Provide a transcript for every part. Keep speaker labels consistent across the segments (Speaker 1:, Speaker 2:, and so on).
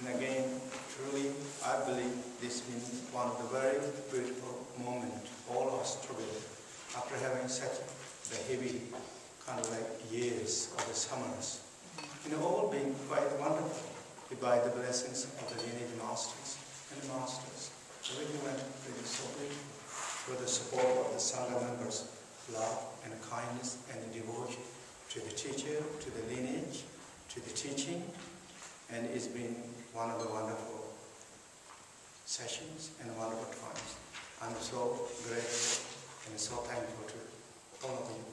Speaker 1: And again, truly, I believe this has been one of the very beautiful moments, all of us together, after having such the heavy kind of like years of the summers. All being quite wonderful by the blessings of the lineage masters and the masters. Everything went really so beautiful with the support of the Sangha members, love and kindness and devotion to the teacher, to the lineage, to the teaching, and it's been one of the wonderful sessions and wonderful times. I'm so grateful and so thankful to all of you.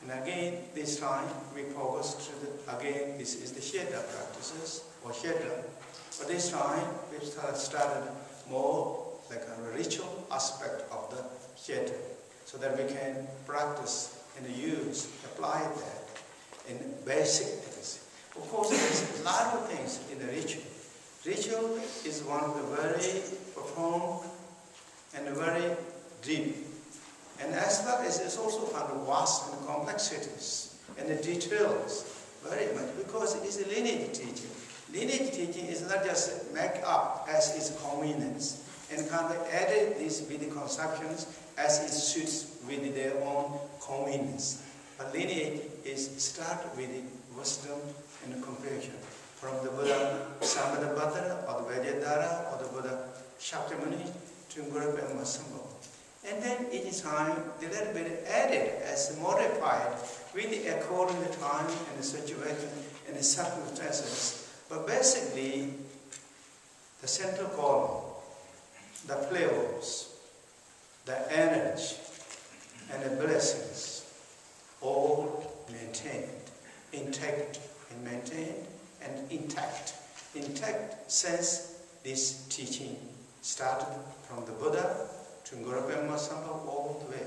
Speaker 1: And again, this time we focus again, this is the Shedra practices, or Shedra. But this time we started more like a ritual aspect of the Shedra, so that we can practice and use, apply that in basic things. Of course, there's a lot of things in the ritual. Ritual is one of the very profound and very deep. And as well as it's also found vast and complexities and the details very much, because it is a lineage teaching. Lineage teaching is not just make up as its convenience and kind of added these with the conceptions as it suits with their own convenience. But lineage is start with the wisdom and compassion from the Buddha Samye or the Vajrayana or the Buddha Shakyamuni to Guru Padma Samye. And then each time the little bit added as modified with according to the time and the situation and the circumstances. But basically, the central column, the flavors, the energy, and the blessings, all maintained, intact and maintained and intact. Intact since this teaching started from the Buddha to Guru Padma Samye all the way.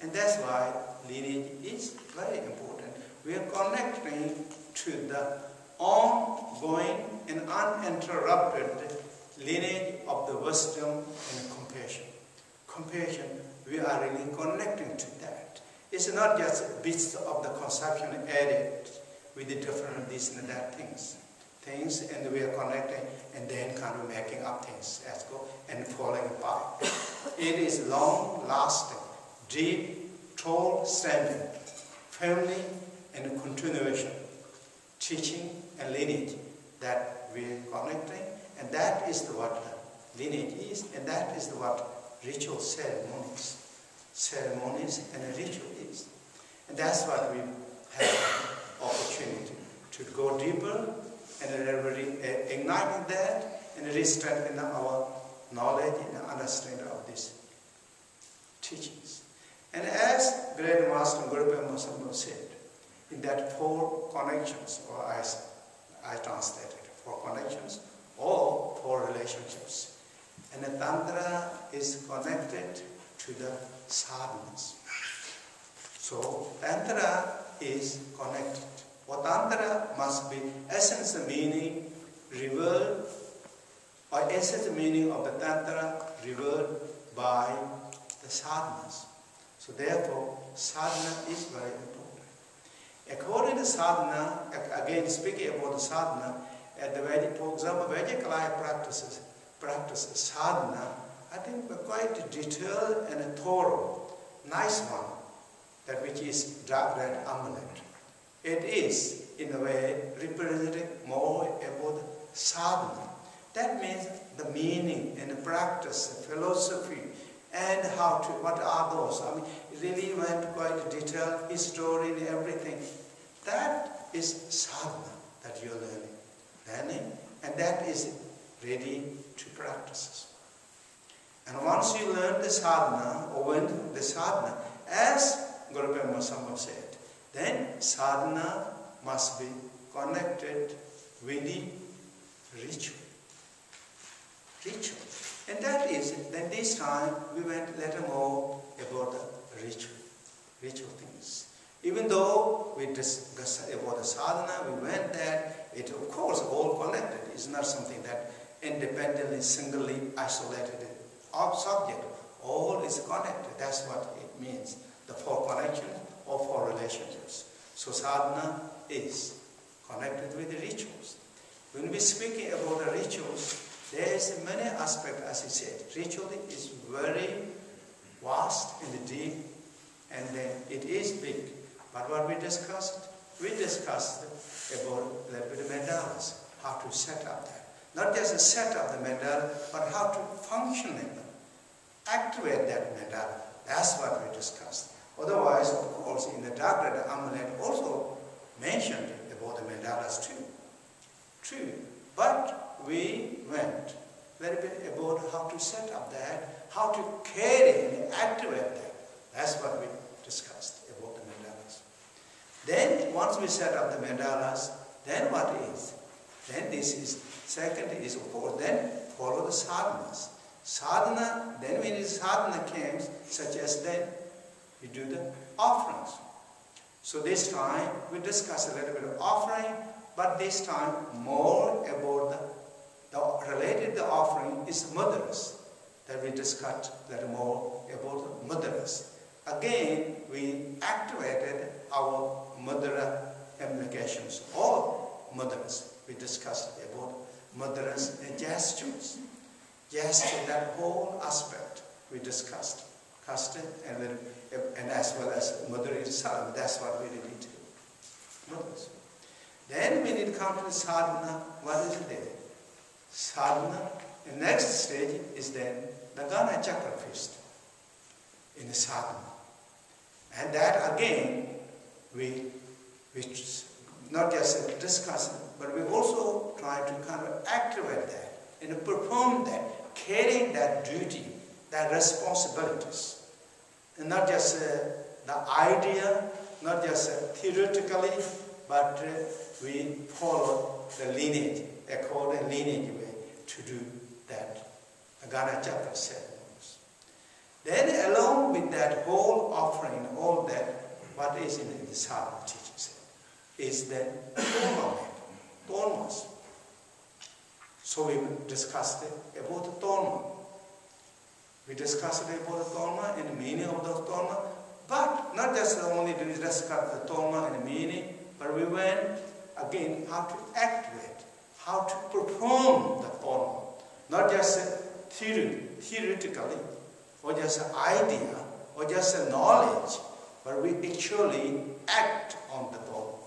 Speaker 1: And that's why lineage is very important. We are connecting to the ongoing and uninterrupted lineage of the wisdom and compassion. Compassion, we are really connecting to that. It's not just bits of the conception added with the different this and that things, and we are connecting and then kind of making up things as go and falling apart. It is long lasting, deep, tall standing, family and continuation, teaching and lineage that we are connecting, and that is what the lineage is, and that is what ritual ceremonies and ritual is. And that's what we have opportunity to go deeper and igniting that and re-strengthen our knowledge and understanding of these teachings. And as Great Master Guru Padma Samye said, in that 4 connections, or as I translated, 4 connections or 4 relationships. And the Tantra is connected to the sadhanas. So Tantra is connected. What Tantra must be essence meaning revealed, or essence meaning of the Tantra revealed by the sadhanas. So therefore, sadhana is very important. According to sadhana, again speaking about the sadhana, at the Vedic, for example, Vedic life practices sadhana, I think were quite detailed and thorough, nice one, that which is dark red amulet. It is, in a way, representing more about sadhana. That means the meaning and the practice, the philosophy, and how to, what are those? I mean, it really went quite detailed, history and everything. That is sadhana that you're learning, and that is ready to practice. And once you learn the sadhana, or when the sadhana, as Guru Padma Samye said, then sadhana must be connected with the ritual. And that is, then this time we went a little more about the ritual things. Even though we discussed about the sadhana, we went there, it of course all connected. It's not something that independently, singly isolated subject. All is connected. That's what it means. The 4 connections or 4 relationships. So sadhana is connected with the rituals. When we're speaking about the rituals, there is many aspects, as he said. Ritual is very vast and deep, and then it is big. But what we discussed about a little bit of mandalas, how to set up that. Not just set up the mandala, but how to function it, activate that mandala. That's what we discussed. Otherwise, of course, in the Dagda, the amulet also mentioned about the mandalas too. True. But we went a little bit about how to set up that, how to carry and activate that. That's what we discussed about the mandalas. Then, once we set up the mandalas, then what is? Then this is, second is, of course, then follow the sadhanas. Sadhana, then when the sadhana comes, such as then we do the offerings. So this time we discuss a little bit of offering, but this time more about the related the offering is mudras. That we discussed a little more about the mudras. Again, we activated our mudra implications, all mudras. We discussed about mudras and gestures. Gesture, that whole aspect we discussed. And as well as mudra itself, that's what we really do. Mudras. Then when it comes to sadhana, what is it there? Sadhana, the next stage is then the Gana Chakra feast in the sadhana. And that again, we not just discuss it, but we also try to kind of activate that and perform that, carrying that duty, that responsibilities. And not just the idea, not just theoretically, but we follow the lineage, according lineage way to do that Gana Chakra ceremonies. Then along with that whole offering, all that, what is in the sadhana teachings is the tormas. So we discussed about the torma. We discussed about the torma and the meaning of the torma, but not just only did we discuss the torma and the meaning, but we went again how to activate, how to perform the torma. Not just theoretically, or just an idea, or just a knowledge, but we actually act on the torma.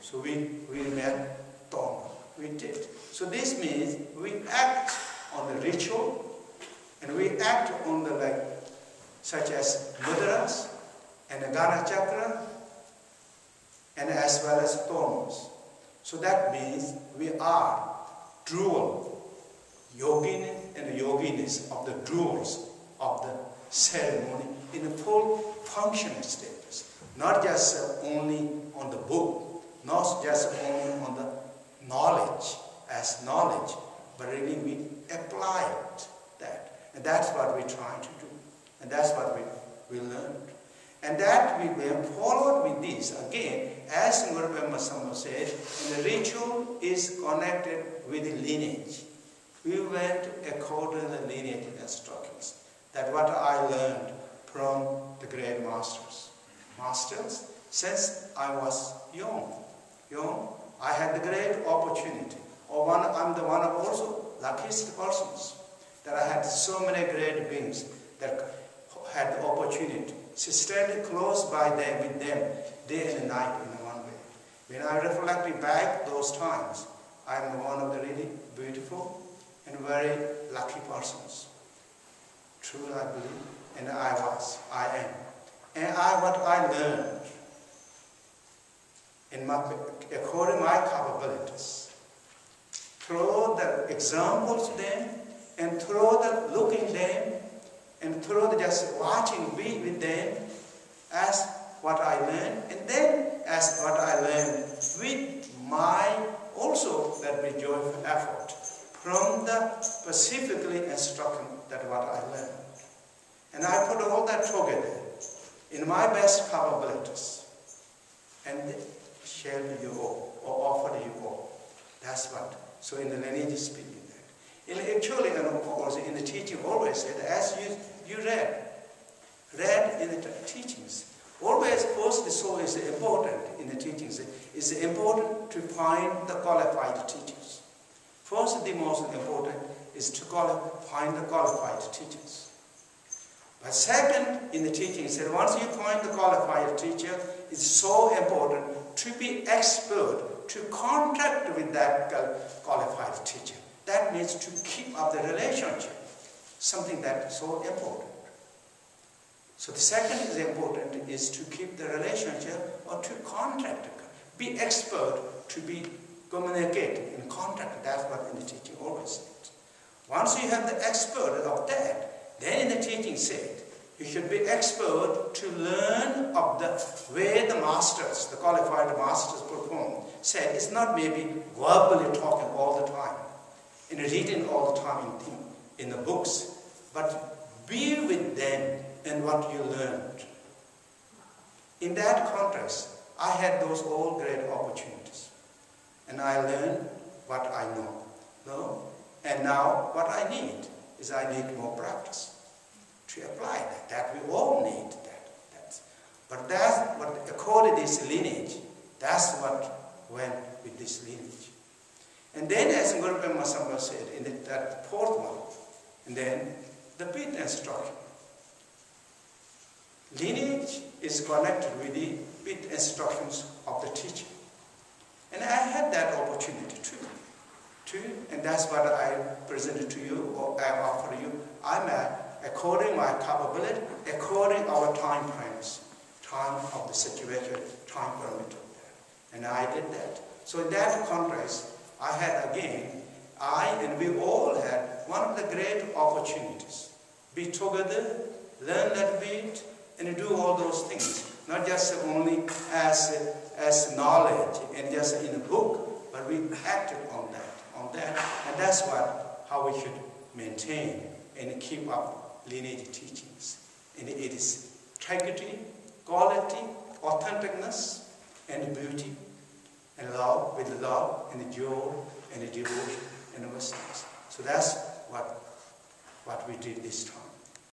Speaker 1: So we met torma. We did. So this means we act on the ritual, and we act on the such as mudras and the Gana Chakra, and as well as tormas. So that means we are dual yogini and yoginis of the duals of the ceremony in a full functioning status. Not just only on the book, not just only on the knowledge as knowledge, but really we apply that. And that's what we're trying to do. And that's what we learned. And that we were followed with this. Again, as Padma Samye said, the ritual is connected with the lineage. We went according to the lineage instructions. That's what I learned from the great masters. Masters, since I was young, I had the great opportunity. I'm the one of also luckiest persons that I had so many great beings that had the opportunity to stand close by them, with them, day and night in one way. When I reflect back those times, I am one of the really beautiful and very lucky persons. Truly I believe, and I am. And what I learned, according to my capabilities, through the examples then, and through the looking them, and through the just watching, be with them, as what I learned, and then as what I learned with my also that be joyful effort from the specifically instruction that what I learned. And I put all that together in my best capabilities and share to you all, or offer to you all. That's what. So in the lineage speaking that. And actually, and of course, in the teaching always said, as you read in the teachings, always first so is important in the teachings. It's important to find the qualified teachers. First, the most important is to find the qualified teachers. But second, in the teaching, he said, once you find the qualified teacher, it's so important to be expert, to contact with that qualified teacher. That means to keep up the relationship, something that is so important. So the second is important is to keep the relationship or to contact, be expert, to be communicating in contact. That's what in the teaching always said. Once you have the expert of that, then in the teaching said, you should be expert to learn of the way the masters, the qualified masters perform. Said it's not maybe verbally talking all the time, and reading all the time in the books, but be with them in what you learned. In that context, I had those all great opportunities, and I learned what I know. No? And now what I need is I need more practice to apply that. That we all need that. But that's what, according to this lineage, that's what went with this lineage. And then, as Guru Padma Samye said, in that fourth one, and then the fifth instruction. Lineage is connected with the fifth instructions of the teacher. And I had that opportunity too. And that's what I presented to you, or I offer you. I'm according my capability, according our time frames, time of the situation, time permitted. And I did that. So in that context, I had again, and we all had one of the great opportunities. Be together, learn a little bit, and do all those things. Not just only as knowledge and just in a book, but we acted on that. And that's how we should maintain and keep up lineage teachings. And it is integrity, quality, authenticness, and beauty, and love with love and joy and devotion and wisdom. So that's what we did this time.